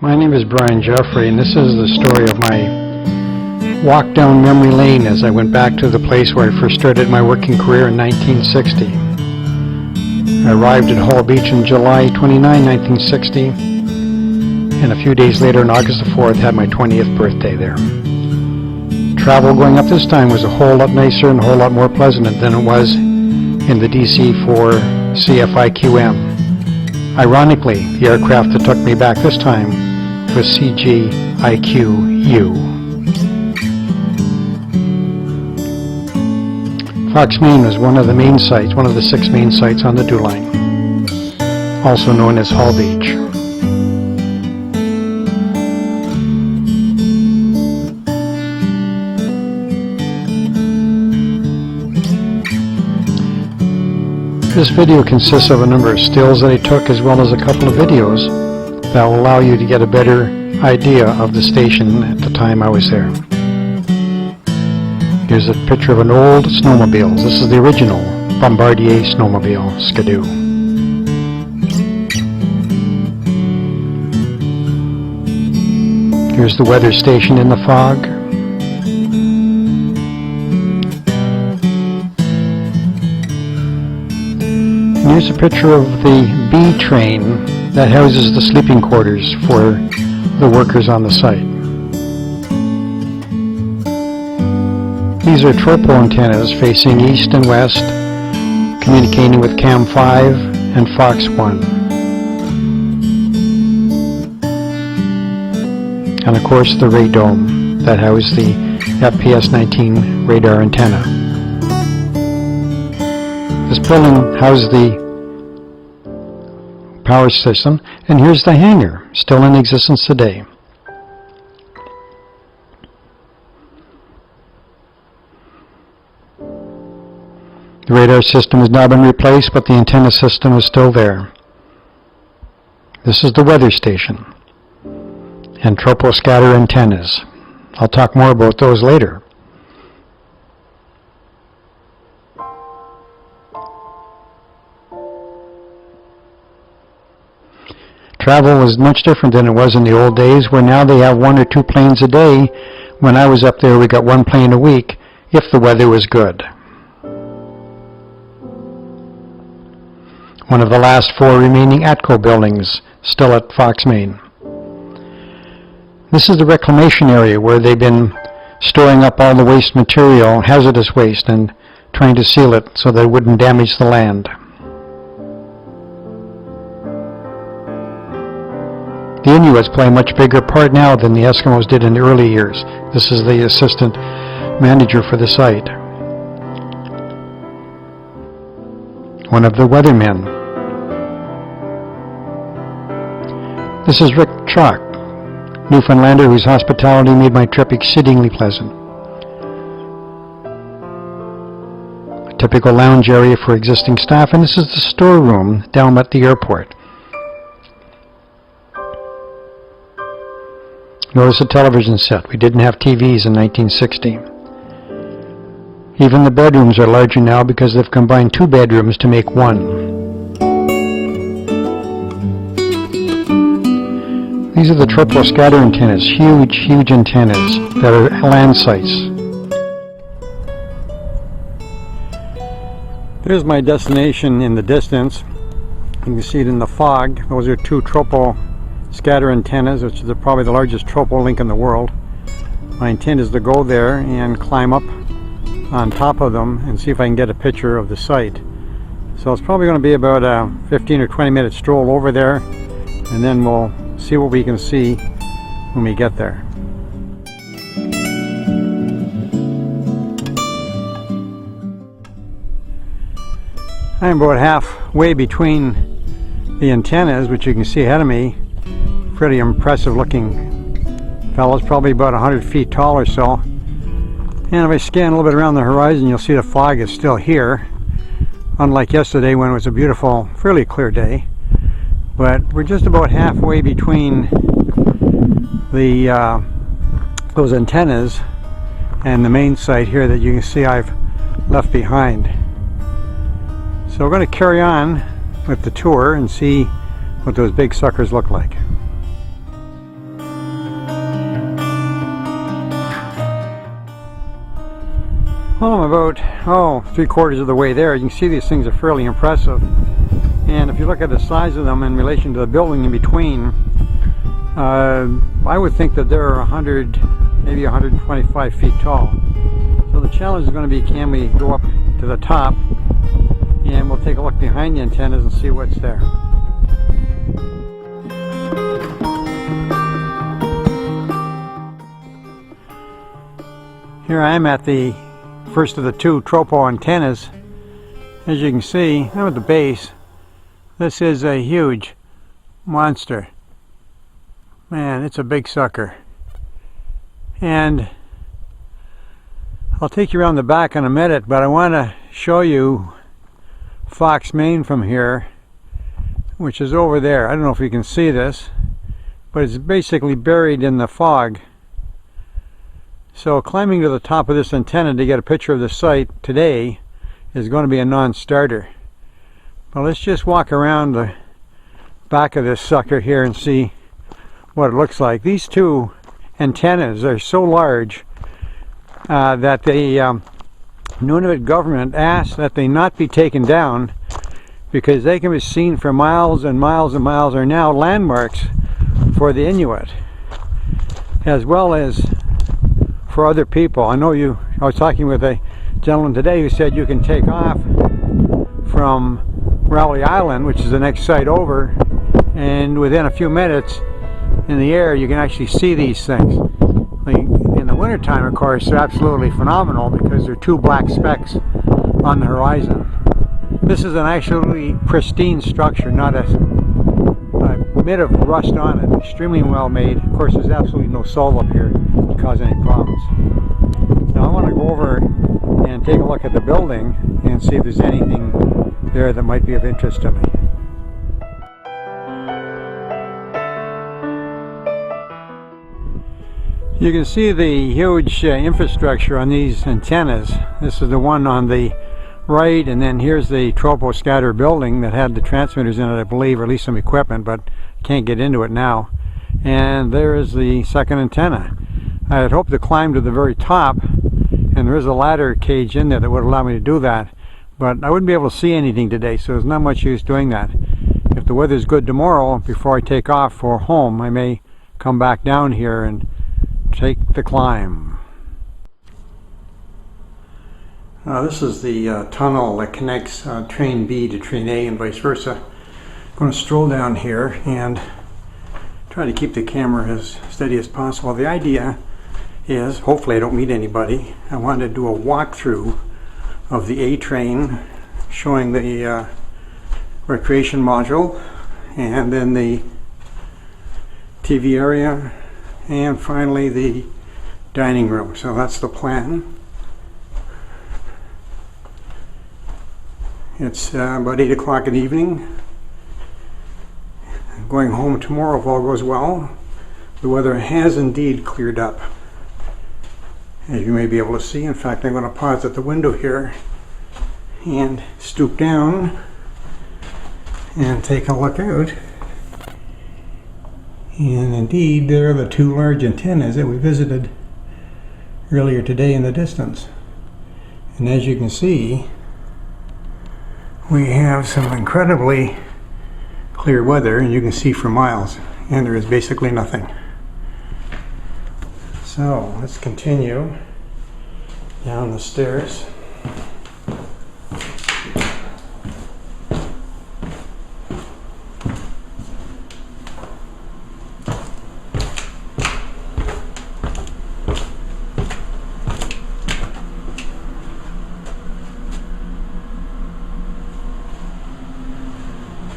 My name is Brian Jeffrey, and this is the story of my walk down memory lane as I went back to the place where I first started my working career in 1960. I arrived at Hall Beach on July 29, 1960, and a few days later, on August the 4th, had my 20th birthday there. Travel going up this time was a whole lot nicer and a whole lot more pleasant than it was in the DC-4 CFIQM. Ironically, the aircraft that took me back this time was CGIQ-U. Fox, Maine was one of the main sites, one of the 6 main sites on the DEWLine, also known as Hall Beach. This video consists of a number of stills that I took as well as a couple of videos that will allow you to get a better idea of the station at the time I was there. Here's a picture of an old snowmobile. This is the original Bombardier snowmobile, Skidoo. Here's the weather station in the fog. And here's a picture of the B train that houses the sleeping quarters for the workers on the site. These are tropo antennas facing east and west, communicating with Cam 5 and Fox 1. And of course the radome that housed the FPS-19 radar antenna. This building housed the power system, and here's the hangar, still in existence today. The radar system has now been replaced, but the antenna system is still there. This is the weather station and troposcatter antennas. I'll talk more about those later. Travel was much different than it was in the old days, where now they have 1 or 2 planes a day. When I was up there, we got 1 plane a week, if the weather was good. One of the last 4 remaining ATCO buildings, still at Fox, Maine. This is the reclamation area where they've been storing up all the waste material, hazardous waste, and trying to seal it so that it wouldn't damage the land. The Inuits play a much bigger part now than the Eskimos did in the early years. This is the assistant manager for the site. One of the weathermen. This is Rick Chalk, Newfoundlander whose hospitality made my trip exceedingly pleasant. A typical lounge area for existing staff, and this is the storeroom down at the airport. Notice the television set. We didn't have TVs in 1960. Even the bedrooms are larger now because they've combined 2 bedrooms to make 1. These are the troposcatter antennas, huge antennas that are land sites. There's my destination in the distance. You can see it in the fog. Those are 2 troposcatter antennas, which is probably the largest tropo link in the world. My intent is to go there and climb up on top of them and see if I can get a picture of the site. So it's probably going to be about a 15 or 20 minute stroll over there, and then we'll see what we can see when we get there. I'm about halfway between the antennas, which you can see ahead of me. Pretty impressive looking fellows, probably about 100 feet tall or so. And if I scan a little bit around the horizon, you'll see the fog is still here, unlike yesterday when it was a beautiful, fairly clear day. But we're just about halfway between the those antennas and the main site here that you can see I've left behind. So we're going to carry on with the tour and see what those big suckers look like. Well, I'm about, 3/4 of the way there. You can see these things are fairly impressive. And if you look at the size of them in relation to the building in between, I would think that they're 100, maybe 125 feet tall. So the challenge is going to be, can we go up to the top, and we'll take a look behind the antennas and see what's there. Here I am at the first of the two tropo antennas. As you can see, I'm at the base. This is a huge monster. Man, it's a big sucker. And I'll take you around the back in a minute, but I want to show you Fox, Maine from here, which is over there. I don't know if you can see this, but it's basically buried in the fog. So climbing to the top of this antenna to get a picture of the site today is going to be a non-starter. But let's just walk around the back of this sucker here and see what it looks like. These two antennas are so large that the Nunavut government asked that they not be taken down because they can be seen for miles and miles and miles, are now landmarks for the Inuit as well as for other people. I was talking with a gentleman today who said you can take off from Rowley Island, which is the next site over, and within a few minutes in the air you can actually see these things. In the wintertime, of course, they're absolutely phenomenal because they're two black specks on the horizon. This is an actually pristine structure, not a bit of rust on it. Extremely well made. Of course, there's absolutely no soil up here to cause any problems. Now I want to go over and take a look at the building and see if there's anything there that might be of interest to me. You can see the huge infrastructure on these antennas. This is the one on the right, and then here's the tropo scatter building that had the transmitters in it, I believe, or at least some equipment, but can't get into it now. And there is the second antenna. I had hoped to climb to the very top, and there is a ladder cage in there that would allow me to do that, but I wouldn't be able to see anything today, so there's not much use doing that. If the weather's good tomorrow, before I take off for home, I may come back down here and take the climb. This is the tunnel that connects train B to train A and vice versa. I'm going to stroll down here and try to keep the camera as steady as possible. The idea is, hopefully I don't meet anybody, I want to do a walkthrough of the A train showing the recreation module, and then the TV area, and finally the dining room. So that's the plan. It's about 8 o'clock in the evening. I'm going home tomorrow if all goes well. The weather has indeed cleared up, as you may be able to see. In fact, I'm going to pause at the window here and stoop down and take a look out. And indeed, there are the two large antennas that we visited earlier today in the distance. And as you can see, we have some incredibly clear weather, and you can see for miles, and there is basically nothing. So let's continue down the stairs.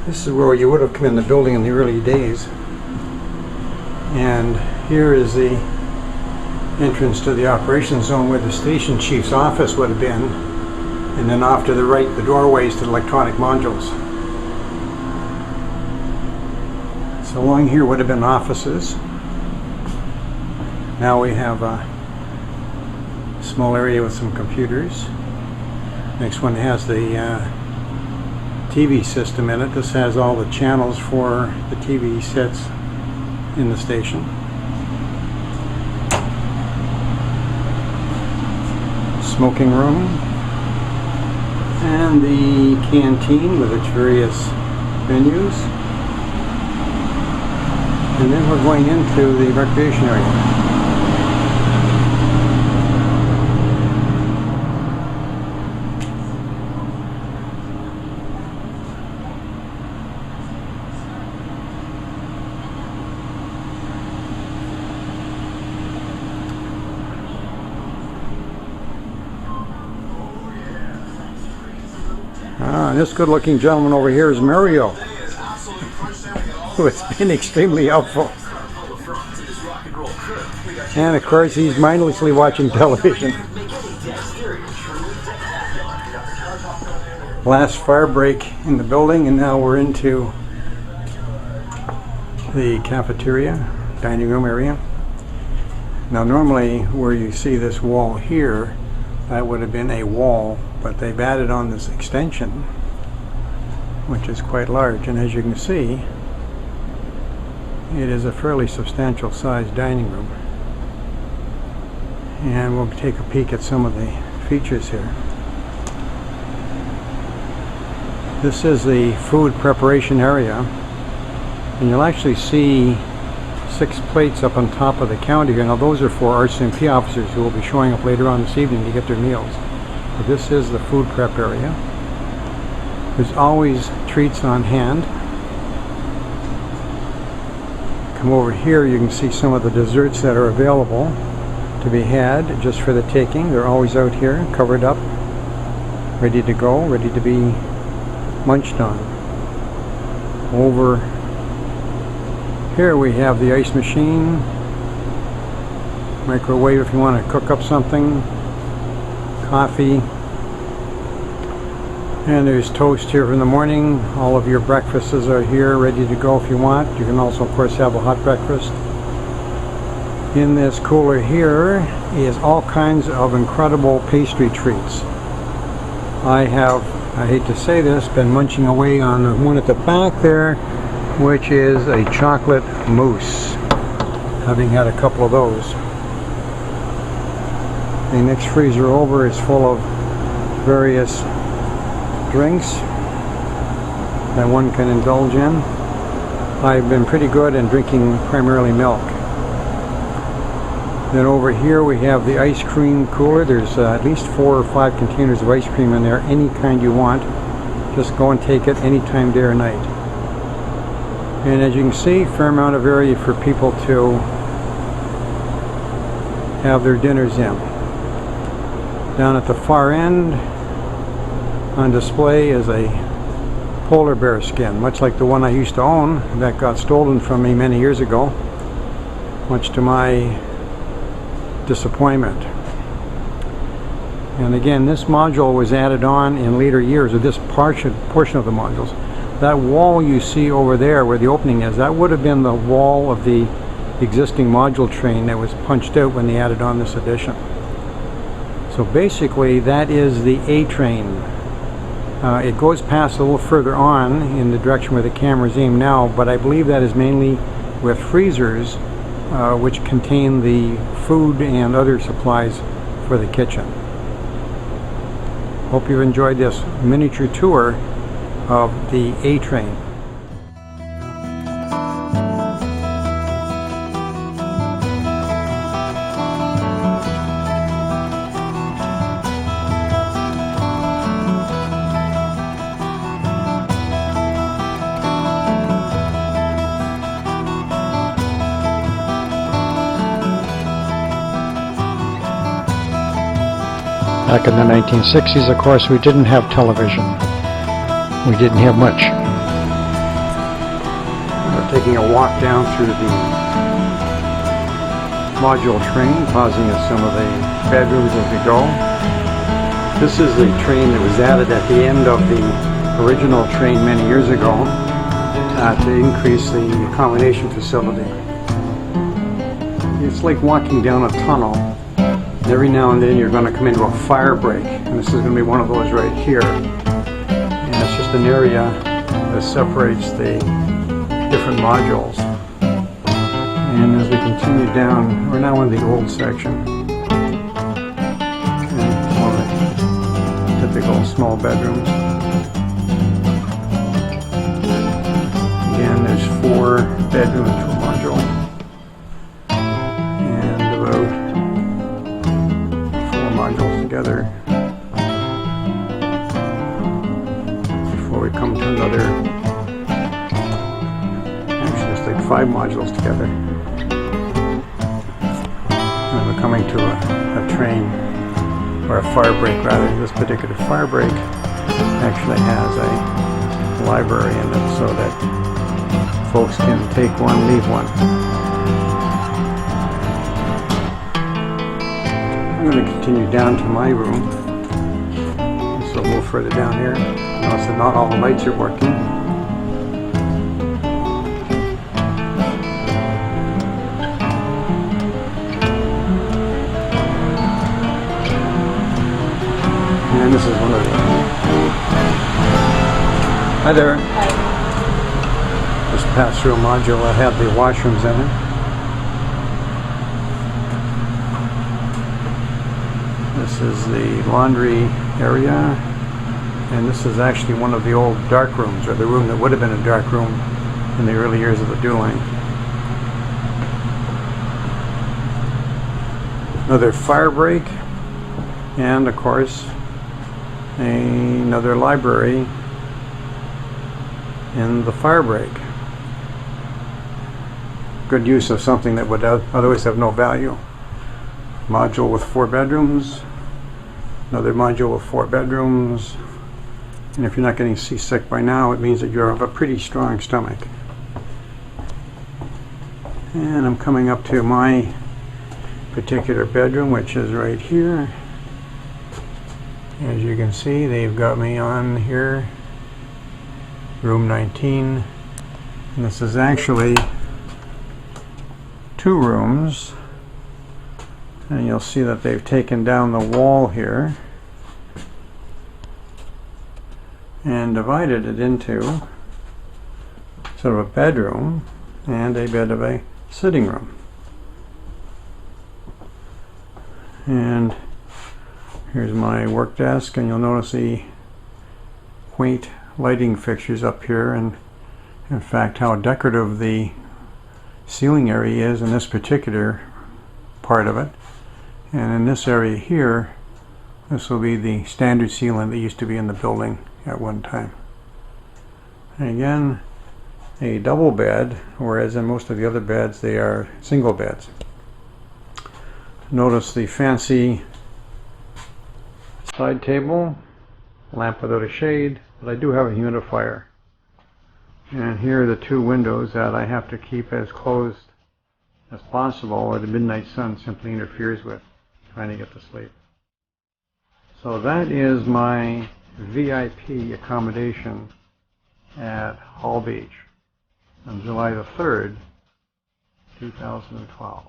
This is where you would have come in the building in the early days, and here is the entrance to the operations zone where the station chief's office would have been, and then off to the right the doorways to the electronic modules. So along here would have been offices. Now we have a small area with some computers. Next one has the TV system in it. This has all the channels for the TV sets in the station. smoking room, and the canteen with its various menus. And then we're going into the recreation area. This good-looking gentleman over here is Mario, who has been extremely helpful. And of course, he's mindlessly watching television. Last fire break in the building, and now we're into the cafeteria, dining room area. Now normally where you see this wall here, that would have been a wall, but they've added on this extension, which is quite large, and as you can see, it is a fairly substantial sized dining room. And we'll take a peek at some of the features here. This is the food preparation area, and you'll actually see 6 plates up on top of the counter here. Now those are for RCMP officers who will be showing up later on this evening to get their meals. But this is the food prep area. There's always treats on hand. Come over here, you can see some of the desserts that are available to be had just for the taking. They're always out here, covered up, ready to go, ready to be munched on. Over here we have the ice machine, microwave if you want to cook up something, coffee, and there's toast here in the morning. All of your breakfasts are here ready to go if you want. You can also of course have a hot breakfast. In this cooler here is all kinds of incredible pastry treats. I hate to say this, been munching away on the one at the back there, which is a chocolate mousse, having had a couple of those. The next freezer over is full of various drinks that one can indulge in. I've been pretty good in drinking primarily milk. Then over here we have the ice cream cooler. There's at least 4 or 5 containers of ice cream in there, any kind you want. Just go and take it anytime, day or night. And as you can see, fair amount of area for people to have their dinners in. Down at the far end on display is a polar bear skin, much like the one I used to own that got stolen from me many years ago, much to my disappointment. And again, this module was added on in later years, or this portion of the modules. That wall you see over there where the opening is, that would have been the wall of the existing module train that was punched out when they added on this addition. So basically that is the A train. It goes past a little further on in the direction where the camera is aimed now, but I believe that is mainly with freezers which contain the food and other supplies for the kitchen. Hope you've enjoyed this miniature tour of the A train. Back in the 1960s, of course, we didn't have television. We didn't have much. We're taking a walk down through the module train, pausing at some of the bedrooms as we go. This is the train that was added at the end of the original train many years ago to increase the accommodation facility. It's like walking down a tunnel. Every now and then you're going to come into a fire break, and this is going to be one of those right here. And it's just an area that separates the different modules. And as we continue down, we're now in the old section. And one of small bedrooms. Again, there's 4 bedrooms per module, and about 4 modules together before we come to another. Actually, it's like 5 modules together. And we're coming to a train, or a fire break rather. This particular fire break actually has a library in it so that folks can take one, leave one. I'm going to continue down to my room. It's a little further down here. Notice that not all the lights are working. And this is one of them. Hi there. Hi. Just passed through a module that had the washrooms in it. This is the laundry area, and this is actually one of the old dark rooms, or the room that would have been a dark room in the early years of the DEWLine. Another fire break, and of course another library in the fire break. Good use of something that would otherwise have no value. Module with 4 bedrooms, another module with 4 bedrooms, and if you're not getting seasick by now, it means that you have a pretty strong stomach. And I'm coming up to my particular bedroom, which is right here. As you can see, they've got me on here, room 19, and this is actually 2 rooms, and you'll see that they've taken down the wall here and divided it into sort of a bedroom and a bit of a sitting room. And here's my work desk, and you'll notice the quaint lighting fixtures up here, and in fact how decorative the ceiling area is in this particular part of it. And in this area here, this will be the standard ceiling that used to be in the building at one time. And again, a double bed, whereas in most of the other beds they are single beds. Notice the fancy side table, lamp without a shade, but I do have a humidifier. And here are the 2 windows that I have to keep as closed as possible, or the midnight sun simply interferes with trying to get to sleep. So that is my VIP accommodation at Hall Beach on July the 3rd, 2012.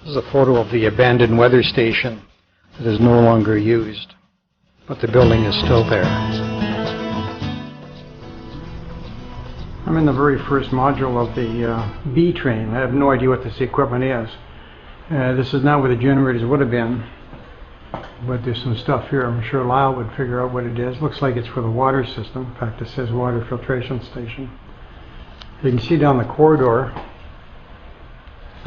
This is a photo of the abandoned weather station that is no longer used, but the building is still there. I'm in the very first module of the B train. I have no idea what this equipment is. This is not where the generators would have been, but there's some stuff here. I'm sure Lyle would figure out what it is. Looks like it's for the water system. In fact, it says water filtration station. You can see down the corridor.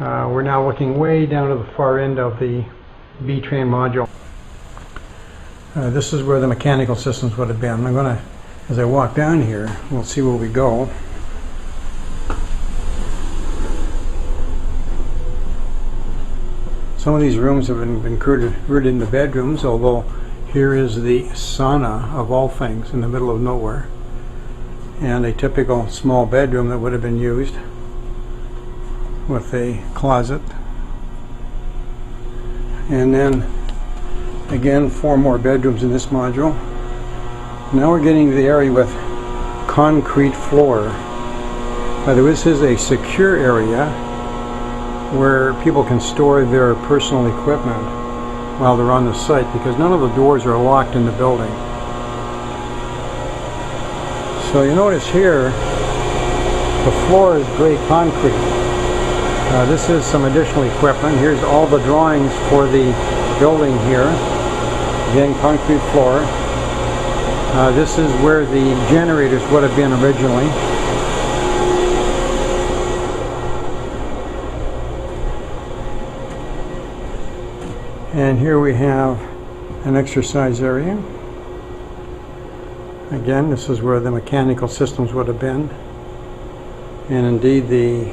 We're now looking way down to the far end of the B train module. This is where the mechanical systems would have been. I'm going to, as I walk down here, we'll see where we go. Some of these rooms have been converted into bedrooms, although here is the sauna of all things in the middle of nowhere, and a typical small bedroom that would have been used with a closet. And then again 4 more bedrooms in this module. Now we're getting to the area with concrete floor. By the way, this is a secure area. where people can store their personal equipment while they're on the site, because none of the doors are locked in the building. So you notice here the floor is gray concrete. This is some additional equipment. Here's all the drawings for the building here. Again, concrete floor. This is where the generators would have been originally. And here we have an exercise area. Again, this is where the mechanical systems would have been. And indeed, the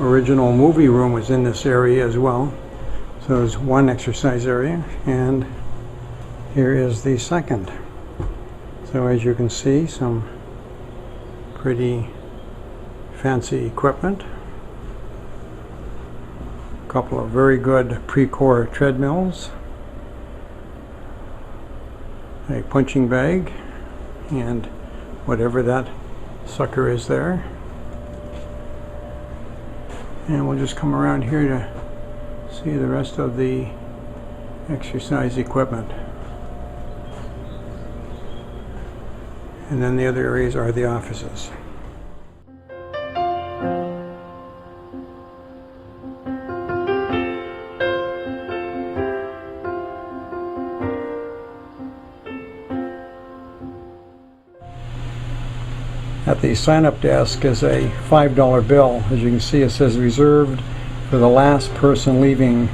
original movie room was in this area as well. So there's one exercise area, and here is the second. So as you can see, some pretty fancy equipment. A couple of very good pre-core treadmills. A punching bag, and whatever that sucker is there. And we'll just come around here to see the rest of the exercise equipment. And then the other areas are the offices. At the sign-up desk is a $5 bill. As you can see, it says reserved for the last person leaving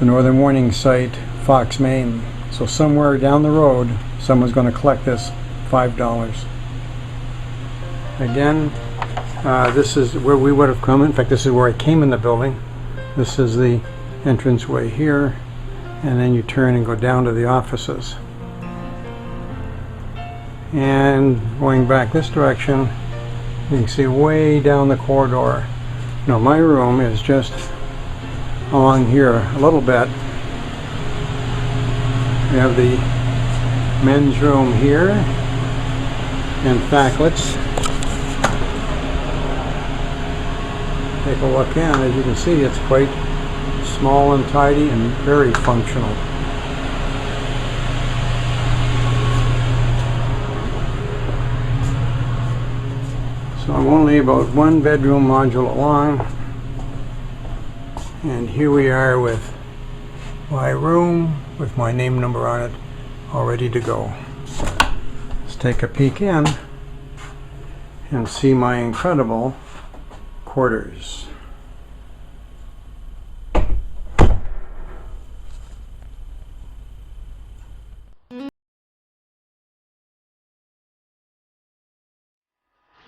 the Northern Warning site, Fox, Maine. So somewhere down the road, someone's going to collect this $5. Again, this is where we would have come. In fact, this is where I came in the building. This is the entranceway here, and then you turn and go down to the offices. And going back this direction, you can see way down the corridor. Now my room is just along here a little bit. We have the men's room here. In fact, let's take a look in. As you can see, it's quite small and tidy and very functional. So I'm only about one bedroom module long, and here we are with my room with my name number on it, all ready to go. Let's take a peek in and see my incredible quarters.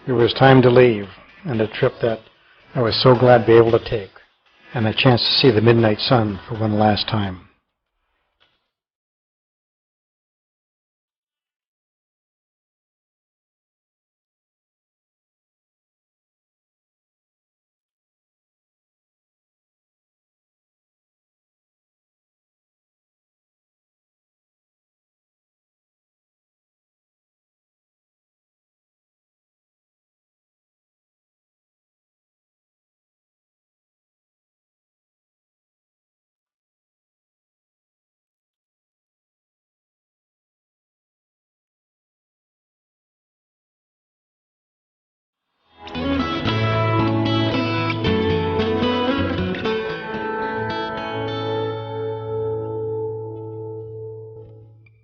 It was time to leave, and a trip that I was so glad to be able to take, and a chance to see the midnight sun for one last time.